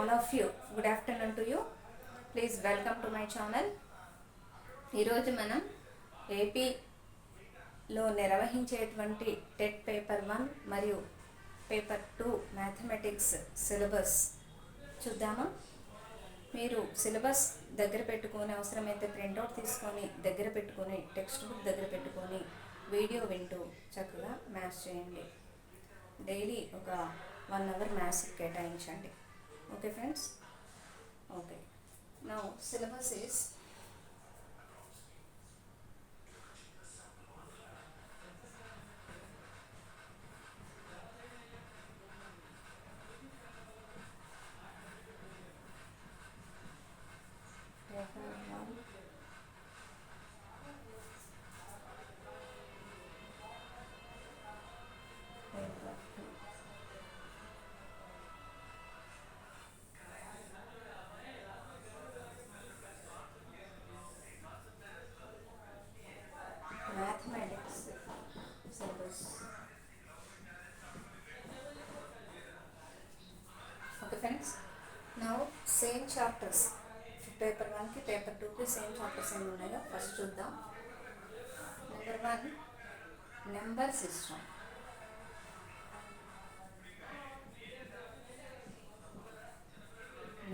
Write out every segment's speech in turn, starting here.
all of you. Good afternoon to you. Please welcome to my channel. ఈరోజు మనం ఏపీలో నిర్వహించేటువంటి టెట్ పేపర్ 1 మరియు పేపర్ 2 మ్యాథమెటిక్స్ సిలబస్ చూద్దామా. మీరు సిలబస్ దగ్గర పెట్టుకొని అవసరమైతే ప్రింట్అవుట్ తీసుకొని దగ్గర పెట్టుకొని టెక్స్ట్ బుక్ దగ్గర పెట్టుకొని వీడియో వింటూ చక్కగా మ్యాథ్స్ చేయండి. డైలీ ఒక 1 అవర్ మ్యాథ్స్ కేటాయించండి. Okay friends. Okay, now syllabus is paper 1, paper 2. Mathematics syllabus. Okay friends, now same chapters. Paper 1కి పేపర్ 2కి సేమ్ చాప్టర్స్ ఏమి ఉన్నాయో ఫస్ట్ చూద్దాం. Number 1, number system.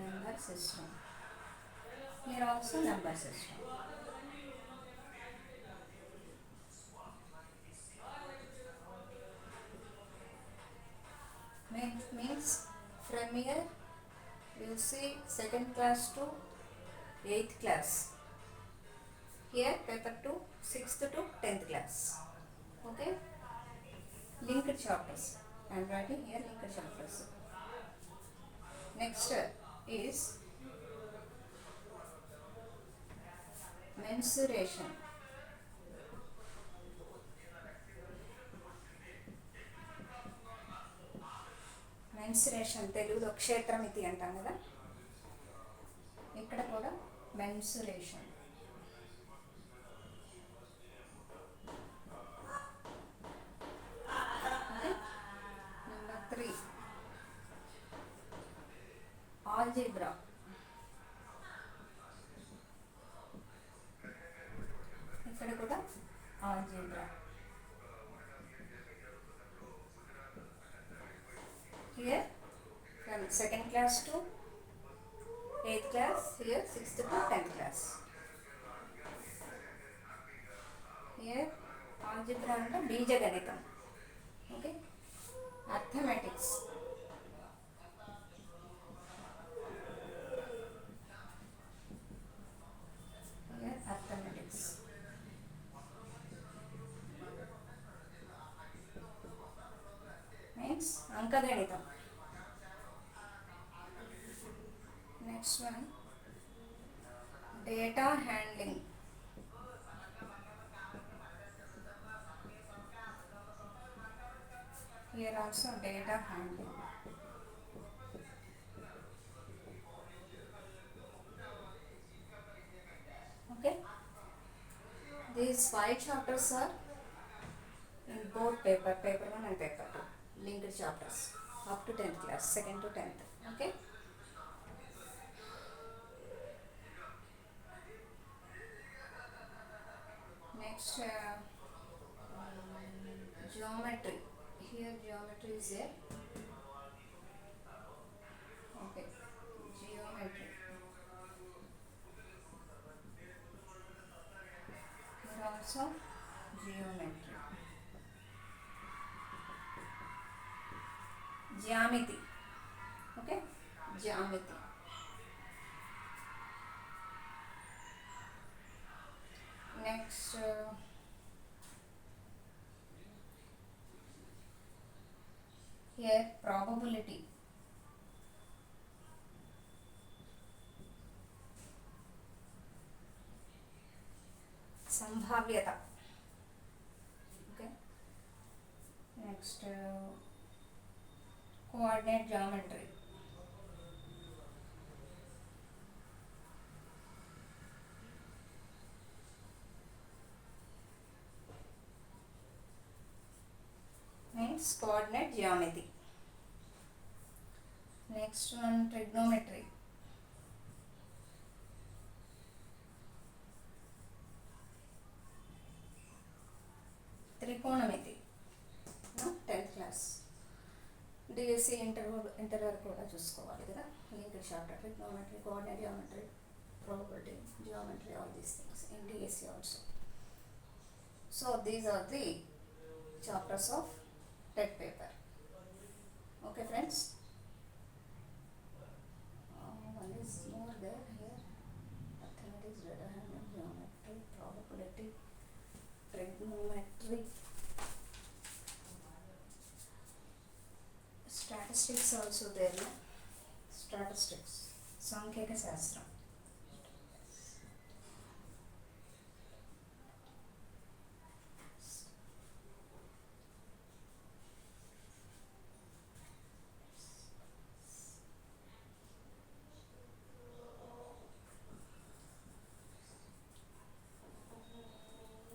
Number system, here also number system. means from here you see second class to 8th class. Here paper 2 6th to 10th class. Okay, linked chapters. I am writing here linked chapters. Next is mensuration. Mensuration తెలుగులో క్షేత్రమితి అంటాం కదా, ఇక్కడ కూడా mensuration. Number 3, algebra. ఇక్కడ కూడా algebra. Here from 2nd class to 8th class, here 6th to 10th class. Here algebra అంటే బీజగణితం. Okay, arithmetics. Here arithmetics. means అంకగణితం. Next one, data handling. Here also data handling. Okay, these 5 chapters are in both paper 1 and paper 2, linked chapters up to 10th class, 2nd to 10th. Okay, next geometry. Here geometry is there. Okay, geometry. Here also geometry. జ్యామితి. Okay, జ్యామితి. Next here probability. సంభావ్యత. Okay, next coordinate geometry. means coordinate geometry. Next one, trigonometry. Trigonometry. No, 10th class. DSC inter వరకు కూడా చూసుకోవాలి కదా. Linked chapter trigonometry, coordinate geometry, probability, geometry, all these things in DSC also. So these are the chapters of TET paper. Okay friends. One is more there here. Mathematics, data handling, geometry, probability, trigonometry, statistics also there. No? Statistics, సాంఖ్యక శాస్త్రం.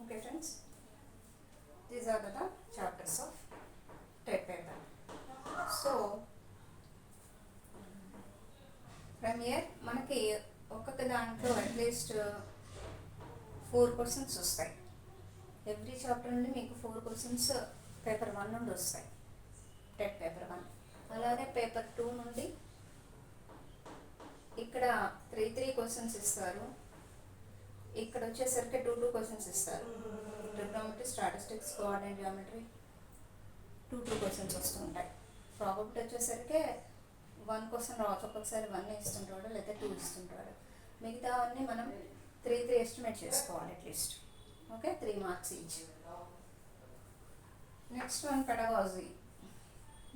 Okay friends, these are the chapters of TET paper. So from here మనకి ఒక్కొక్క దాంట్లో at least 4 questions వస్తాయి. Every chapter నుండి మీకు 4 questions paper 1 నుండి వస్తాయి, TET paper 1. అలానే పేపర్ 2 నుండి ఇక్కడ 3 క్వశ్చన్స్ ఇస్తారు, ఇక్కడ వచ్చేసరికి 2 క్వశ్చన్స్ ఇస్తారు. Trigonometry, statistics, coordinate geometry 2 questions వస్తుంటాయి. ప్రాబబిలిటీ వచ్చేసరికి 1 క్వశ్చన్ రావచ్చు, ఒక్కొక్కసారి 1 ఇస్తుంటాడు లేదా 2 ఇస్తుంటాడు. మిగతా అన్నీ మనం 3 ఎస్టిమేట్ చేసుకోవాలి at least. Okay, 3 marks each. Next one pedagogy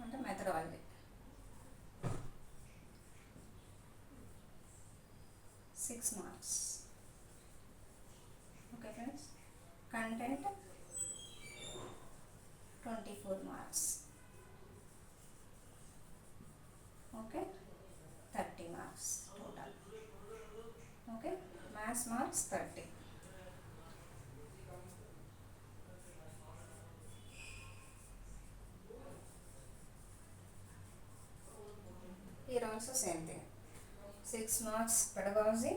అంటే methodology. 6 marks. Okay friends, content 24 marks. Okay, 30 marks total. Okay, maths marks 30. Here also same thing, 6 marks pedagogy,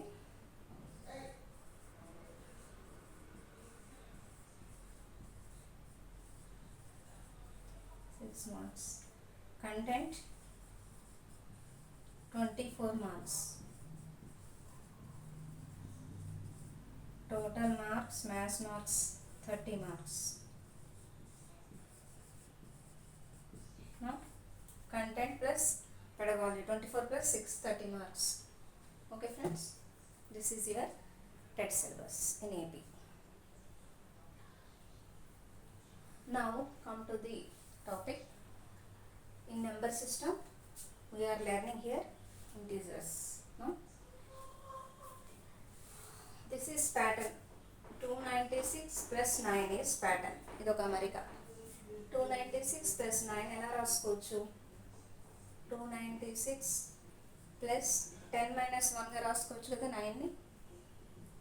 6 marks. Content 24 marks. Total marks, maths marks 30 marks. No? Content plus pedagogy 24 plus 6, 30 marks. Okay friends, this is your TET syllabus in AP. Now come to the topic. In number system we are learning here integers. No? This is pattern. 296 plus 9 is pattern. ఇదొక అమరిక. 296 plus 9 ఎలా రాసుకోవచ్చు? 296 plus 10 minus 1 గా రాసుకోవచ్చు కదా 9ని.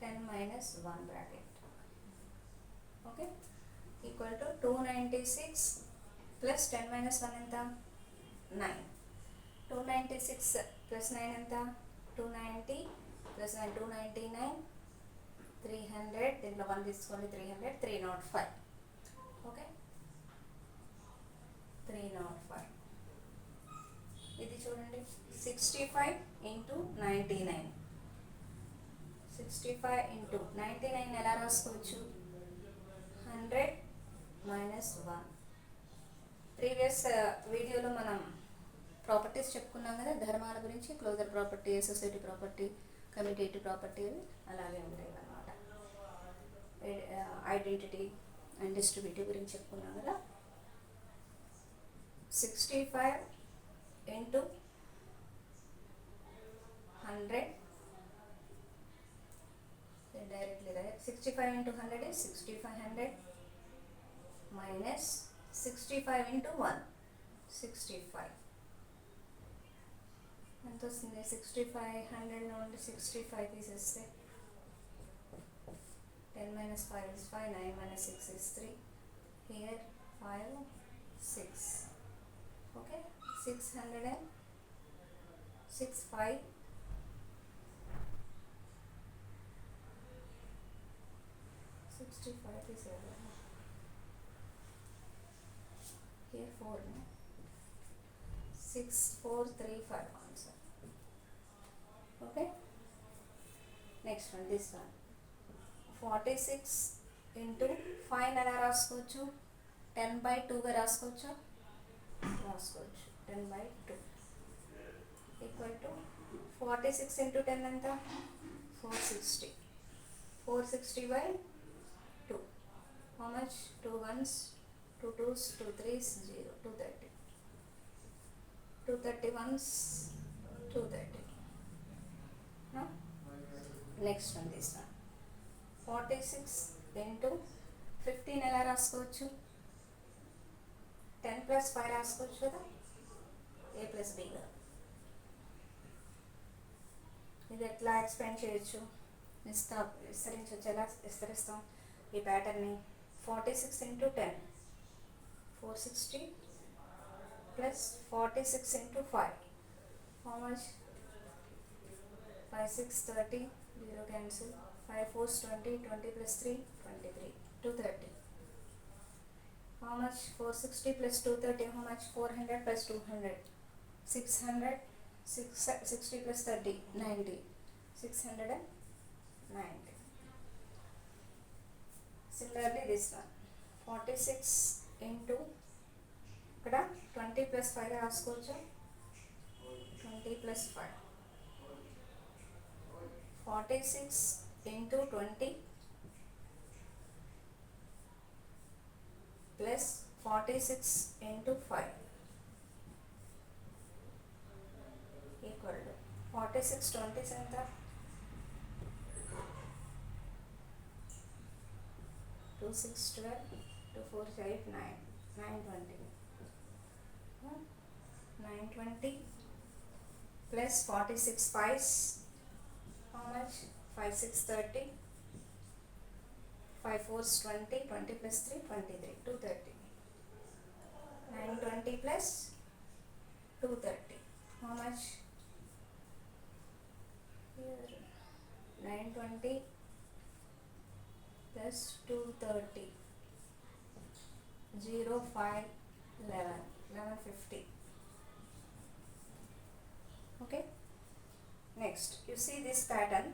10 minus 1 bracket. Okay, equal to 296 plus 10 minus 1 ఎంత? 9. 296 plus 9 ఎంత? 290 plus 9 299, 300, దీంట్లో 1 తీసుకోండి, 300, 305. ఓకే, 305. ఇది చూడండి, 65 into 99. 65 into 99 ఎలా రాసుకోవచ్చు? 100 minus 1. ప్రీవియస్ వీడియోలో మనం ప్రాపర్టీస్ చెప్పుకున్నాం కదా, ధర్మాల గురించి. Closure property, associative property, commutative property అలాగే ఉంటాయి అన్నమాట. ఐడెంటిటీ అండ్ డిస్ట్రిబ్యూటివ్ గురించి చెప్పుకున్నాం కదా. 65 into 100 directly right. 65 into 100 is 6500 minus 65 into 1 65. ఎంత వస్తుంది? 6500 నుండి 65 తీసేస్తే 10 minus 5 is 5, 9 minus 6 is 3. Here 5, 6. Okay, 600 6 5 65 is here 4 no? 6 4 3 5 answer. Okay, next one, this one 46 into 5 ఎలా రాసుకోవచ్చు? 10 by 2 గా రాసుకోవచ్చు. 10 by 2 ఈక్వల్ టు 46 into 10 ఎంత? 460. 460 by 2. How much? 2 ones, 2 twos, 2 threes, 0. 230. 230 ones, 230. No? Next one, this one 46 into 15 ఎలా రాసుకోవచ్చు? 10 plus 5 రాసుకోవచ్చు కదా, a plus b గా. ఇది ఎట్లా ఎక్స్ప్లెయిన్ చేయొచ్చు? విస్తరించవచ్చు. ఎలా విస్తరిస్తాం ఈ ప్యాటర్న్ని? 46 into 10 460 plus 46 into 5 how much? 5 6 30 0 cancel, 5 4s 20, 20 plus 3 23, 230. How much? 460 plus 230 how much? 400 plus 200 600, 60 plus 30 90, 690. Similarly this one 46 into ఇక్కడ 20 plus 5 రాసుకోవచ్చు. 20 plus 5 46 into 20 plus 46 into 5 equal to 46 20 ఎంత? 2 6 12 2 4 8 9 920 920 plus 46 5s how much? 5 6 30 5 4s 20, 20 plus 3 23, 230. 920 plus 230 how much? Here 920 plus 230 0 5 11 1150. Okay, next you see this pattern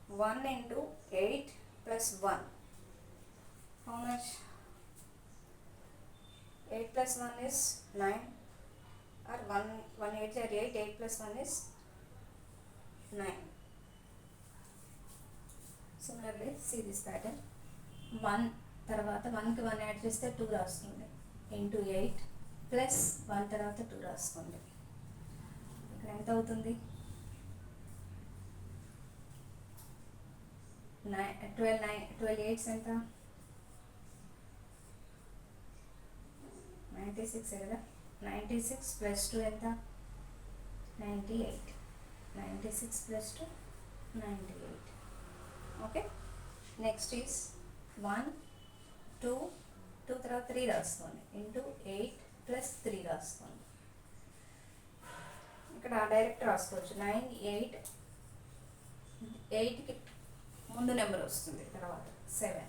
1 into 8 plus 1 how much? 8 plus 1 is 9 or 1 8 are 8, 8 plus 1 is 9. Similarly see this pattern 1 తర్వాత 1కి 1 add చేస్తే 2 రాస్తుంది into 8 plus 1 తర్వాత 2 రాస్తుంది. ఇక్కడ ఎంత అవుతుంది? 12 8s ఎంత? 96 కదా. 96 ప్లస్ 2 ఎంత? 98. 96 ప్లస్ 2 98. ఓకే, నెక్స్ట్ ఈస్ 1 2 2 తర్వాత 3 రాసుకోండి ఇంటూ 8 ప్లస్ 3 రాసుకోండి. ఇక్కడ డైరెక్ట్ రాసుకోవచ్చు 9 8 8కి ముందు నెంబర్ వస్తుంది తర్వాత 7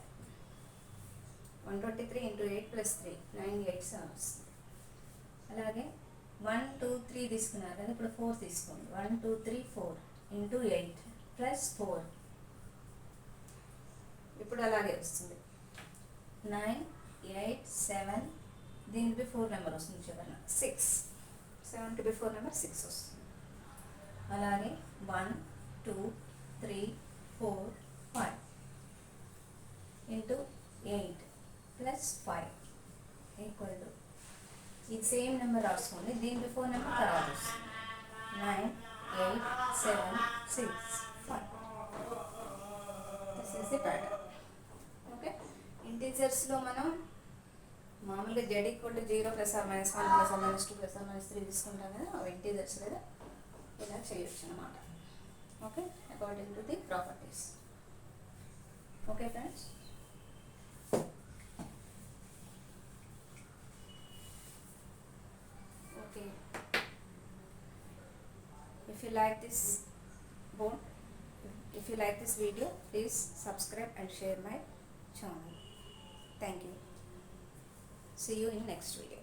123 ఇంటూ 8 ప్లస్ 3 98 వస్తుంది. అలాగే 1 2 3 తీసుకున్నారు కదా, ఇప్పుడు 4 తీసుకోండి 1 2 3 4 ఇంటూ 8 ప్లస్ 4 ఇప్పుడు అలాగే వస్తుంది 9 8 7 దీనికి బిఫోర్ నెంబర్ వస్తుంది చివరిన 6 7కి బిఫోర్ నెంబర్ 6 వస్తుంది. అలాగే 1 2 3 4 5 ఇంటూ 8 ప్లస్ 5 ఈక్వల్ టు ఇది సేమ్ నెంబర్ రాసుకోండి, దీని బిఫోర్ నెంబర్ తర్వాత వస్తుంది 9 8 7 6 5. This is the pattern. Okay, ఇంటీజర్స్లో మనం మామూలుగా z equal to 0 plus or minus 1 plus or minus 2 plus or minus 3 తీసుకుంటాం కదా, అవి ఇంటీజర్స్ లేదా ఇలా చేయొచ్చు అన్నమాట. Okay, according to the properties. Okay friends, if If you like this board, if you like this video, please subscribe and share my channel. Thank you. See you in next video.